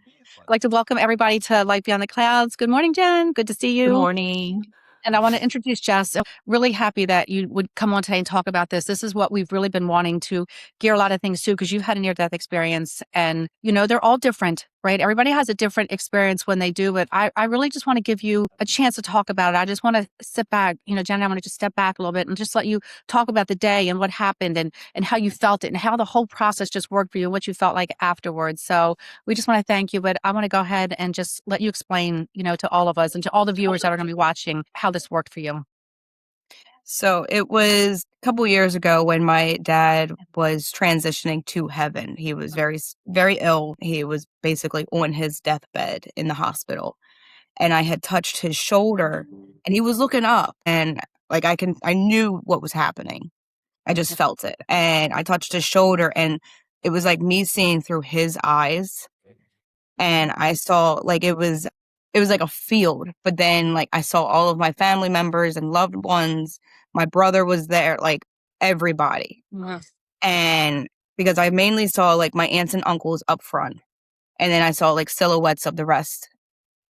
I'd like to welcome everybody to Light Beyond the Clouds. Good morning, Jen. Good to see Good you. morning. And I want to introduce Jess. Really happy that you would come on today and talk about this. This is what we've really been wanting to gear a lot of things to, because you've had a near-death experience, and they're all different, right? Everybody has a different experience when they do it. I really just want to give you a chance to talk about it. I just want to sit back, Jen, I want to just step back a little bit and just let you talk about the day and what happened and how you felt it and how the whole process just worked for you and what you felt like afterwards. So we just want to thank you, but I want to go ahead and just let you explain, to all of us and to all the viewers that are going to be watching how this worked for you. So it was a couple years ago when my dad was transitioning to heaven. He was very ill. He was basically on his deathbed in the hospital. And I had touched his shoulder and he was looking up, and I knew what was happening. I just felt it. And I touched his shoulder, and it was like me seeing through his eyes. And I saw it was like a field, but then I saw all of my family members and loved ones. My brother was there, like everybody. Yeah. And because I mainly saw my aunts and uncles up front, and then I saw silhouettes of the rest.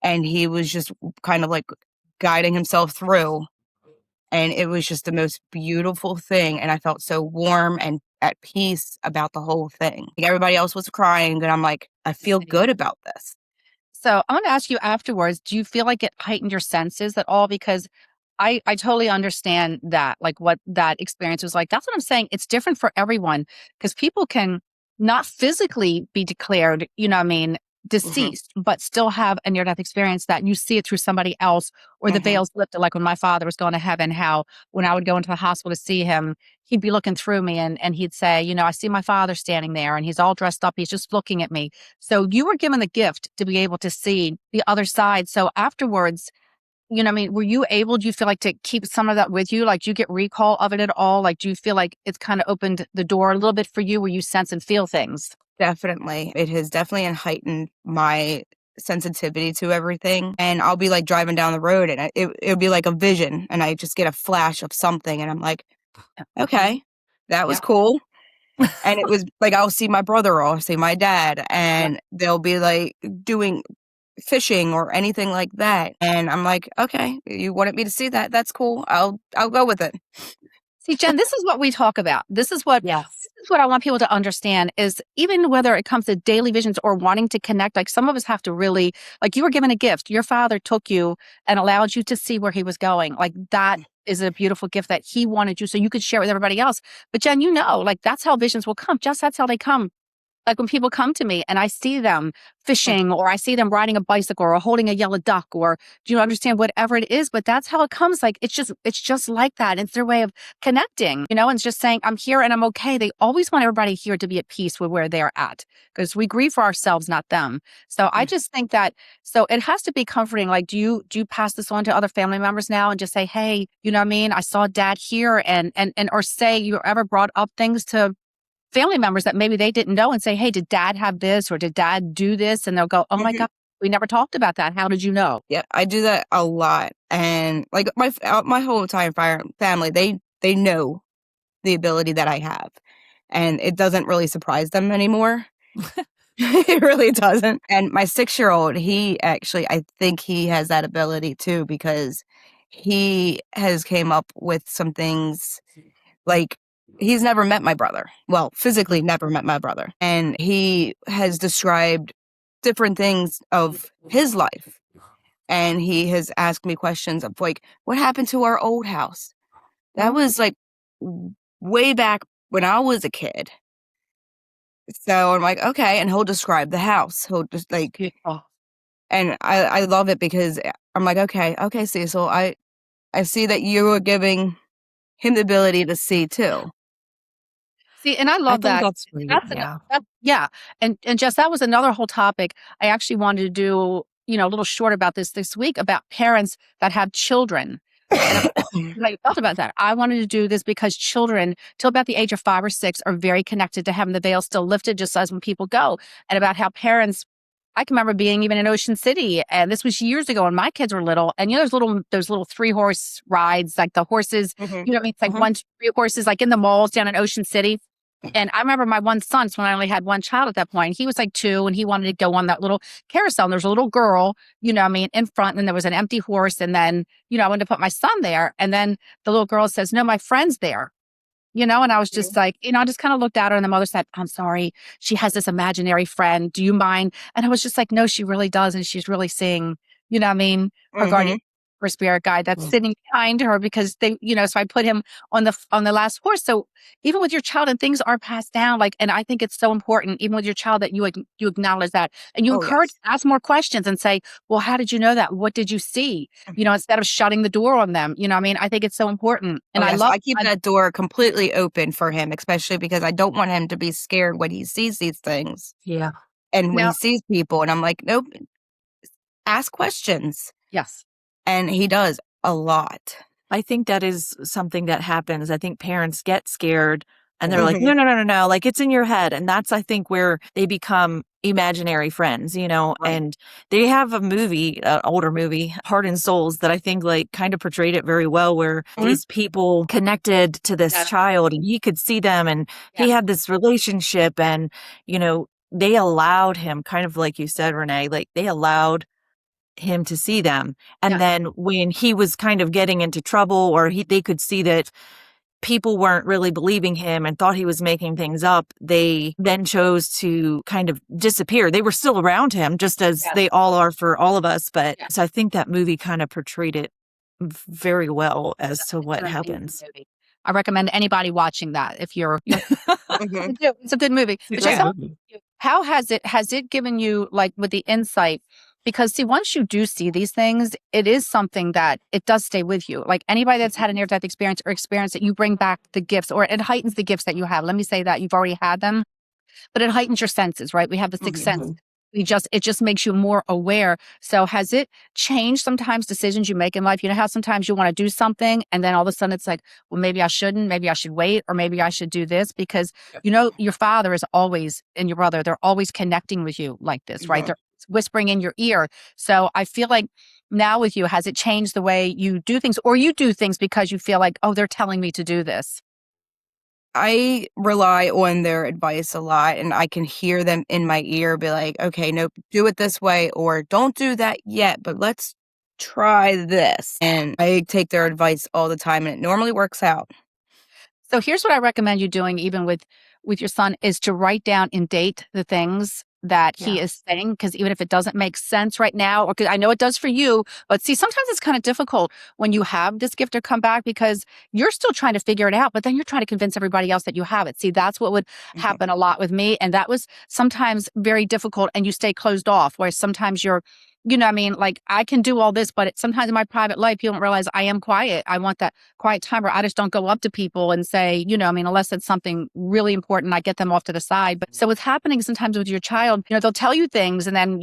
And he was just kind of guiding himself through, and it was just the most beautiful thing, and I felt so warm and at peace about the whole thing. Everybody else was crying, and I'm like, I feel good about this. So I want to ask you afterwards, do you feel like it heightened your senses at all? Because I totally understand that, like what that experience was like. That's what I'm saying. It's different for everyone, because people can not physically be declared, deceased, but still have a near-death experience that you see it through somebody else, or the Mhm. veil's lifted. Like when my father was going to heaven, how when I would go into the hospital to see him, he'd be looking through me and he'd say, I see my father standing there and he's all dressed up. He's just looking at me. So you were given the gift to be able to see the other side. So afterwards, were you able, do you feel like, to keep some of that with you? Like, do you get recall of it at all? Like, do you feel like it's kind of opened the door a little bit for you where you sense and feel things? Definitely. It has definitely heightened my sensitivity to everything, and I'll be, driving down the road, and it'll be like a vision, and I just get a flash of something, and I'm like, "Okay, that was Yeah. cool." And it was I'll see my brother or I'll see my dad, Yeah. and they'll be, doing fishing or anything like that, and I'm like, "Okay, you wanted me to see that? That's cool. I'll go with it." See, Jen, this is what we talk about. Yes. This is what I want people to understand is, even whether it comes to daily visions or wanting to connect, like some of us have to really, like, you were given a gift. Your father took you and allowed you to see where he was going. Like, that is a beautiful gift that he wanted you so you could share with everybody else. But Jen, like, that's how visions will come. Just that's how they come. Like when people come to me and I see them fishing, or I see them riding a bicycle or holding a yellow duck, or do you understand, whatever it is, but that's how it comes. Like it's just like that. It's their way of connecting, and it's just saying, I'm here and I'm okay. They always want everybody here to be at peace with where they're at, because we grieve for ourselves, not them. So I just think that, so it has to be comforting. Like, do you pass this on to other family members now and just say, hey, I saw dad here, and or say you ever brought up things to family members that maybe they didn't know and say, hey, did dad have this or did dad do this? And they'll go, oh my Mhm. God, we never talked about that. How did you know? Yeah, I do that a lot, and my whole entire family, they know the ability that I have, and it doesn't really surprise them anymore. It really doesn't. And my 6-year-old, he actually, I think he has that ability too, because he has came up with some things. Like, he's never met my brother. Well, physically never met my brother, and he has described different things of his life. And he has asked me questions of what happened to our old house? That Mhm. was way back when I was a kid. So I'm like, okay. And he'll describe the house. He'll just Beautiful. and I love it because I'm like, okay, Cecil, I see that you are giving him the ability to see too. See, and I I love think that. that's sweet. That's Yeah. yeah. And Jess, that was another whole topic. I actually wanted to do, a little short about this week, about parents that have children. And I felt about that. I wanted to do this because children, till about the age of 5 or 6, are very connected to having the veil still lifted, just as when people go. And about how parents, I can remember being even in Ocean City, and this was years ago when my kids were little. And those little 3-horse rides, like the horses, Mhm. it's like Mhm. 1, 2, 3 horses, like in the malls down in Ocean City. And I remember my one son, so when I only had one child at that point, he was like 2 and he wanted to go on that little carousel. And there's a little girl, in front, and there was an empty horse. And then, I wanted to put my son there. And then the little girl says, "No, my friend's there." And I was just like, I just kind of looked at her and the mother said, "I'm sorry. She has this imaginary friend. Do you mind?" And I was just like, "No, she really does. And she's really seeing, her guardian Mhm. her spirit guide that's sitting behind her because so I put him on the last horse." So even with your child and things are passed down, like, and I think it's so important, even with your child, that you acknowledge that and you Oh, encourage, yes. ask more questions and say, "Well, how did you know that? What did you see?" Instead of shutting the door on them. I think it's so important. Oh, And yes. I keep that door completely open for him, especially because I don't want him to be scared when he sees these things Yeah. and when he now, sees people, and I'm like, "Nope, ask questions." yes. And he does a lot. I think that is something that happens. I think parents get scared and they're like, Mhm. no, no, no, no, no. Like it's in your head. And that's, I think, where they become imaginary friends, Right. and they have a movie, an older movie, Heart and Souls, that I think like kind of portrayed it very well, where Mhm. these people connected to this Yeah. child and he could see them and he Yes. had this relationship and, they allowed him, kind of like you said, Renee, like they allowed him to see them. And Yes. then when he was kind of getting into trouble or they could see that people weren't really believing him and thought he was making things up, they then chose to kind of disappear. They were still around him just as Yes. they all are for all of us. But Yes. so I think that movie kind of portrayed it very well as to It's what an amazing happens. movie. I recommend anybody watching that if you're Mhm. it's a good movie. It's But a just great Yeah. movie. how has it given you, like, with the insight, because see, once you do see these things, it is something that it does stay with you. Like anybody that's had a near death experience or experience that, you bring back the gifts, or it heightens the gifts that you have. Let me say that you've already had them, but it heightens your senses, right? We have the sixth sense. Mhm. It just makes you more aware. So has it changed sometimes decisions you make in life? You know how sometimes you want to do something and then all of a sudden it's like, well, maybe I shouldn't, maybe I should wait, or maybe I should do this because your father is always, and your brother, they're always connecting with you like this, right? Mhm. They're whispering in your ear. So I feel like now with you, has it changed the way you do things, or you do things because you feel like, oh, they're telling me to do this? I rely on their advice a lot, and I can hear them in my ear be like, "Okay, nope, do it this way," or "Don't do that yet, but let's try this." And I take their advice all the time, and it normally works out. So here's what I recommend you doing, even with your son, is to write down and date the things that Yeah. he is saying, because even if it doesn't make sense right now, or 'cause I know it does for you, but see, sometimes it's kind of difficult when you have this gift to come back because you're still trying to figure it out, but then you're trying to convince everybody else that you have it. See, that's what would Mhm. happen a lot with me, and that was sometimes very difficult. And you stay closed off, where sometimes you're, like, I can do all this, but sometimes in my private life, you don't realize I am quiet. I want that quiet time where I just don't go up to people and say, unless it's something really important, I get them off to the side. But so what's happening sometimes with your child, they'll tell you things and then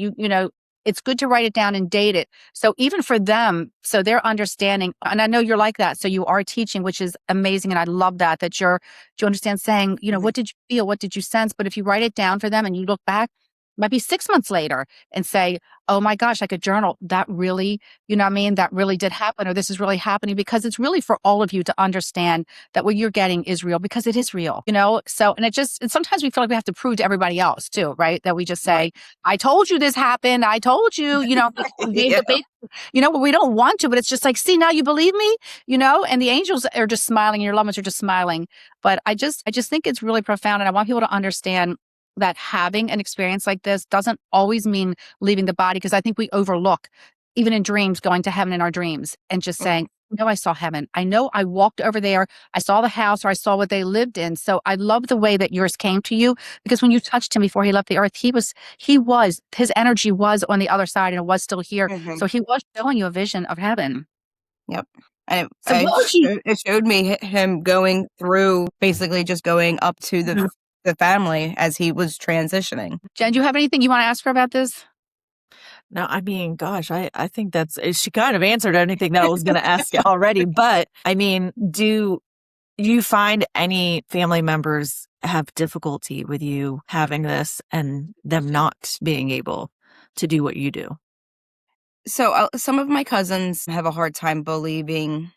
it's good to write it down and date it. So even for them, so they're understanding, and I know you're like that. So you are teaching, which is amazing. And I love that you understand saying, Mhm. what did you feel? What did you sense? But if you write it down for them and you look back, might be 6 months later and say, oh my gosh, I could journal. That really, that really did happen, or this is really happening, because it's really for all of you to understand that what you're getting is real, because it is real. So, and sometimes we feel like we have to prove to everybody else too, right? That we just say, Right. I told you this happened. I told you, Yeah. but we don't want to, but it's just like, see, now you believe me, and the angels are just smiling, and your loved ones are just smiling. But I just think it's really profound. And I want people to understand that having an experience like this doesn't always mean leaving the body, because I think we overlook, even in dreams, going to heaven in our dreams and just saying, no, I saw heaven. I know I walked over there. I saw the house, or I saw what they lived in. So I love the way that yours came to you, because when you touched him before he left the earth, his energy was on the other side and it was still here. Mhm. So he was showing you a vision of heaven. Yep. And So what would you, it showed me him going through, basically just going up to the family as he was transitioning. Jen, do you have anything you want to ask her about this? No, I mean, gosh, I think she kind of answered anything that I was going to ask already. But I mean, do you find any family members have difficulty with you having this and them not being able to do what you do? So, some of my cousins have a hard time believing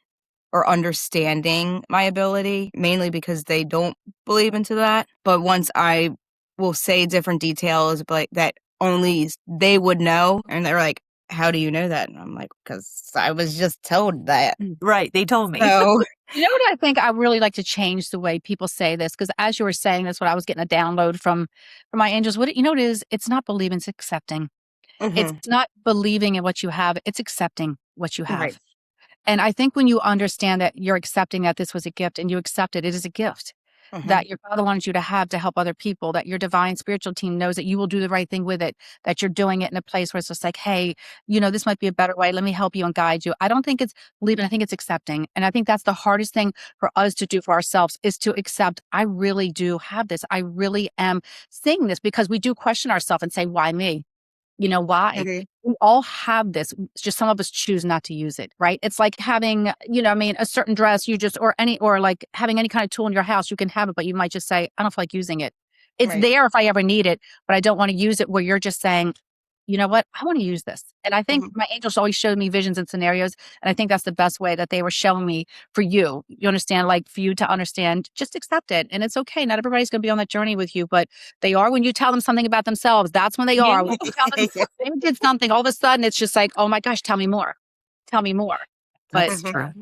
or understanding my ability, mainly because they don't believe into that. But once I will say different details but that only they would know, and they're like, how do you know that? And I'm like, because I was just told that. Right. They told me. So, You know what I think I really like to change the way people say this, because as you were saying this, what I was getting a download from my angels, what you know what it is? It's not believing, it's accepting. It's mhm, not believing in what you have, it's accepting what you have. right. And I think when you understand that you're accepting that this was a gift and you accept it, it is a gift Mhm, that your father wanted you to have to help other people, that your divine spiritual team knows that you will do the right thing with it, that you're doing it in a place where it's just like, hey, this might be a better way. Let me help you and guide you. I don't think it's believing, I think it's accepting. And I think that's the hardest thing for us to do for ourselves is to accept, I really do have this. I really am seeing this, because we do question ourselves and say, why me? Why? mhm, We all have this. It's just some of us choose not to use it, right? It's like having, a certain dress, or like having any kind of tool in your house, you can have it, but you might just say, I don't feel like using it. It's right. there if I ever need it, but I don't want to use it, where you're just saying, you know what? I want to use this. And I think Mhm, my angels always showed me visions and scenarios. And I think that's the best way that they were showing me for you. You understand, like for you to understand, just accept it. And it's okay. Not everybody's going to be on that journey with you, but they are when you tell them something about themselves. That's when they are. When you tell them Yeah. they did something, all of a sudden it's just like, oh my gosh, tell me more. Tell me more. But That's Mhm, true.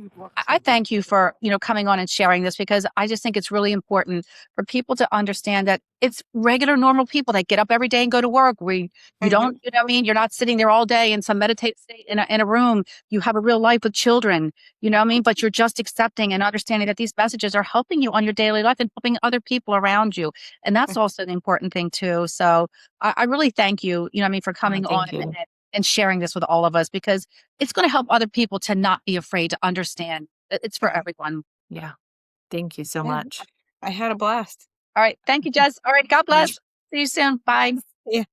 I thank you for, coming on and sharing this, because I just think it's really important for people to understand that it's regular, normal people that get up every day and go to work. You mhm, don't, you're not sitting there all day in some meditative state in a room. You have a real life with children, but you're just accepting and understanding that these messages are helping you on your daily life and helping other people around you. And that's also an important thing too. So I really thank you, for coming on Thank you. and sharing this with all of us, because it's going to help other people to not be afraid to understand. It's for mhm. everyone. Yeah. Thank you so Yeah, much. I had a blast. All right. Thank you, Jess. All right. God All right. bless. See you soon. Bye. Yeah.